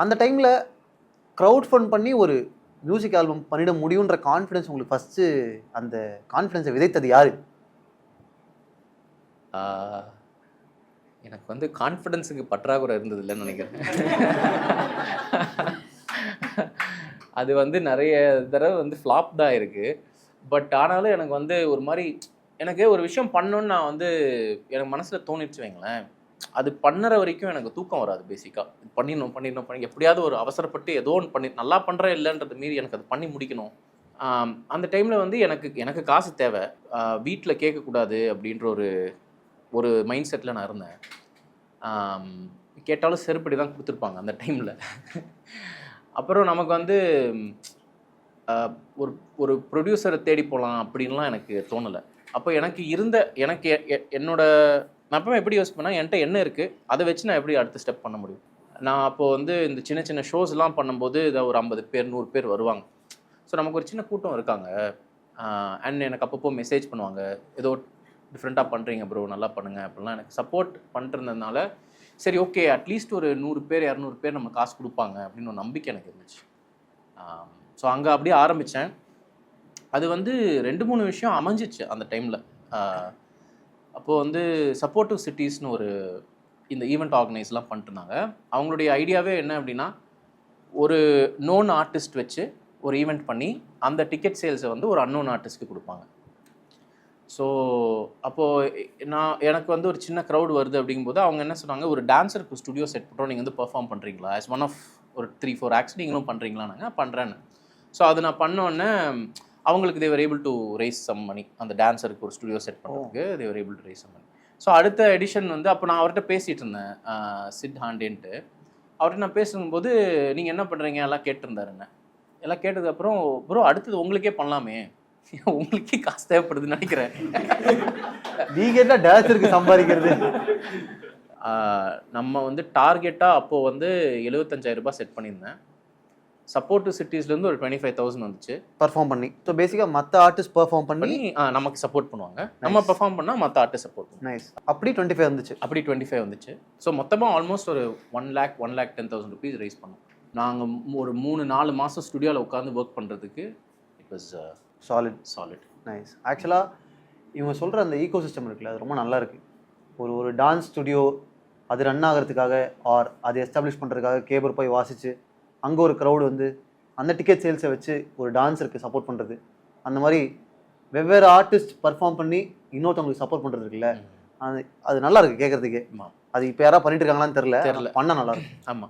அந்த டைமில் crowd fund பண்ணி ஒரு மியூசிக் ஆல்பம் பண்ணிட முடியுன்ற கான்ஃபிடன்ஸ் உங்களுக்கு ஃபஸ்ட்டு அந்த கான்ஃபிடன்ஸை விதைத்தது யாரு? எனக்கு வந்து கான்ஃபிடன்ஸுக்கு பற்றாக்குறை இருந்தது இல்லைன்னு நினைக்கிறேன். அது வந்து நிறைய தடவை வந்து ஃப்ளாப் தான் இருக்குது. பட் ஆனாலும் எனக்கு வந்து ஒரு மாதிரி எனக்கு ஒரு விஷயம் பண்ணணுன்னு நான் வந்து எனக்கு மனசில் தோணிடுச்சு வைங்களேன், அது பண்ணுற வரைக்கும் எனக்கு தூக்கம் வராது. பேசிக்காக பண்ணிடணும் எப்படியாவது ஒரு அவசரப்பட்டு ஏதோ ஒன்று பண்ணி நல்லா பண்ணுறேன் இல்லைன்றது மீறி எனக்கு அது பண்ணி முடிக்கணும். அந்த டைமில் வந்து எனக்கு காசு தேவை, வீட்டில் கேட்கக்கூடாது அப்படின்ற ஒரு மைண்ட் செட்டில் நான் இருந்தேன். கேட்டாலும் செருப்படி தான் கொடுத்துருப்பாங்க அந்த டைமில். அப்புறம் நமக்கு வந்து ஒரு ப்ரொடியூசரை தேடி போகலாம் அப்படின்லாம் எனக்கு தோணலை. அப்போ எனக்கு என்னோட நான் எப்பவுமே எப்படி யோசிப்பேன்னா, என்கிட்ட என்ன இருக்குது அதை வச்சு நான் எப்படி அடுத்த ஸ்டெப் பண்ண முடியும். நான் அப்போது வந்து இந்த சின்ன சின்ன ஷோஸ்லாம் பண்ணும்போது இதை ஒரு 50 பேர் 100 பேர் வருவாங்க. ஸோ நமக்கு ஒரு சின்ன கூட்டம் இருக்காங்க. அண்ட் எனக்கு அப்பப்போ மெசேஜ் பண்ணுவாங்க, ஏதோ டிஃப்ரெண்ட்டாக பண்ணுறீங்க ப்ரோ, நல்லா பண்ணுங்கள் அப்படிலாம் எனக்கு சப்போர்ட் பண்ணிட்டுருந்ததுனால சரி ஓகே அட்லீஸ்ட் ஒரு 100 பேர் 200 பேர் நம்ம காசு கொடுப்பாங்க அப்படின்னு ஒரு நம்பிக்கை எனக்கு இருந்துச்சு. ஸோ அங்கே அப்படியே ஆரம்பித்தேன். அது வந்து 2-3 விஷயம் அமைஞ்சிச்சு அந்த டைமில். அப்போது வந்து சப்போர்ட்டிவ் சிட்டிஸ்னு இந்த ஈவெண்ட் ஆர்கனைஸ்லாம் பண்ணிட்டுருந்தாங்க. அவங்களுடைய ஐடியாவே என்ன அப்படின்னா, ஒரு நோன் ஆர்டிஸ்ட் வச்சு ஒரு ஈவெண்ட் பண்ணி அந்த டிக்கெட் சேல்ஸை வந்து ஒரு அன்னோன் ஆர்டிஸ்ட்க்கு கொடுப்பாங்க. ஸோ அப்போது எனக்கு வந்து ஒரு சின்ன க்ரௌட் வருது அப்படிங்கும்போது அவங்க என்ன சொன்னாங்க, ஒரு டான்ஸருக்கு ஸ்டுடியோ செட் பண்ணுறோம், நீங்கள் வந்து பெர்ஃபார்ம் பண்ணுறீங்களா, ஆஸ் ஒன் ஆஃப் ஒரு 3-4 ஆக்ட்ஸ் நீங்களும் பண்ணுறீங்களா? நாங்கள் பண்ணுறேன்னு. ஸோ அது நான் பண்ணோன்னே அவங்களுக்கு they were able to raise some money. அந்த டான்ஸருக்கு ஒரு ஸ்டுடியோ செட் பண்ணுறதுக்கு they were able to raise some money. So அடுத்த எடிஷன் வந்து அப்போ நான் அவர்கிட்ட பேசிகிட்டு இருந்தேன், சிட் ஹாண்டேன்ட்டு. அவர்கிட்ட நான் பேசும்போது நீங்கள் என்ன பண்ணுறீங்க எல்லாம் கேட்டிருந்தாரு. என்ன எல்லாம் கேட்டதுக்கப்புறம் ப்ரோ அடுத்தது உங்களுக்கே பண்ணலாமே, உங்களுக்கே காசு தேவைப்படுதுன்னு நினைக்கிறேன். நீங்கள் என்ன டான்ஸருக்கு சம்பாதிக்கிறது? நம்ம வந்து டார்கெட்டாக அப்போது வந்து 75,000 ரூபாய் செட் பண்ணியிருந்தேன். சப்போர்ட்டிவ் சிட்டிஸ்லேருந்து ஒரு 25,000 வந்துச்சு பர்ஃபார்ம் பண்ணி. ஸோ பேசிக்காக மற்ற ஆர்டிஸ்ட் பர்ஃபார்ம் பண்ணி நமக்கு சப்போர்ட் பண்ணுவாங்க, நம்ம பர்ஃபார்ம் பண்ணால் மற்ற ஆர்டிஸ்ட் சப்போர்ட் பண்ணுவோம். நைஸ். அப்படி 25 வந்துச்சு. அப்படி 25 வந்துச்சு. ஸோ மொத்தமாக ஆல்மோஸ்ட் ஒரு 1,10,000 ருபீஸ் ரைஸ் பண்ணோம். நாங்கள் ஒரு 3-4 மாதம் ஸ்டுடியோவில் உட்காந்து ஒர்க் பண்ணுறதுக்கு இட் வாஸ் சாலிட். நைஸ். ஆக்சுவலாக இவங்க சொல்கிற அந்த ஈகோ சிஸ்டம் இருக்குல்ல, அது ரொம்ப நல்லா இருக்குது. ஒரு டான்ஸ் ஸ்டுடியோ அது ரன் ஆகிறதுக்காக ஆர் அதை எஸ்டாப்ளிஷ் பண்ணுறதுக்காக கேபர் போய் வாசித்து அங்கே ஒரு க்ரௌடு வந்து அந்த டிக்கெட் சேல்ஸை வச்சு ஒரு டான்ஸருக்கு சப்போர்ட் பண்ணுறது, அந்த மாதிரி வெவ்வேறு ஆர்டிஸ்ட் பர்ஃபார்ம் பண்ணி இன்னொருத்தவங்களுக்கு சப்போர்ட் பண்ணுறது இருக்குல்ல, அது நல்லா இருக்குது கேட்குறதுக்கே. அது இப்போ யாராவது பண்ணிட்டு இருக்காங்களான்னு தெரில, பண்ண நல்லா இருக்கு. ஆமாம்.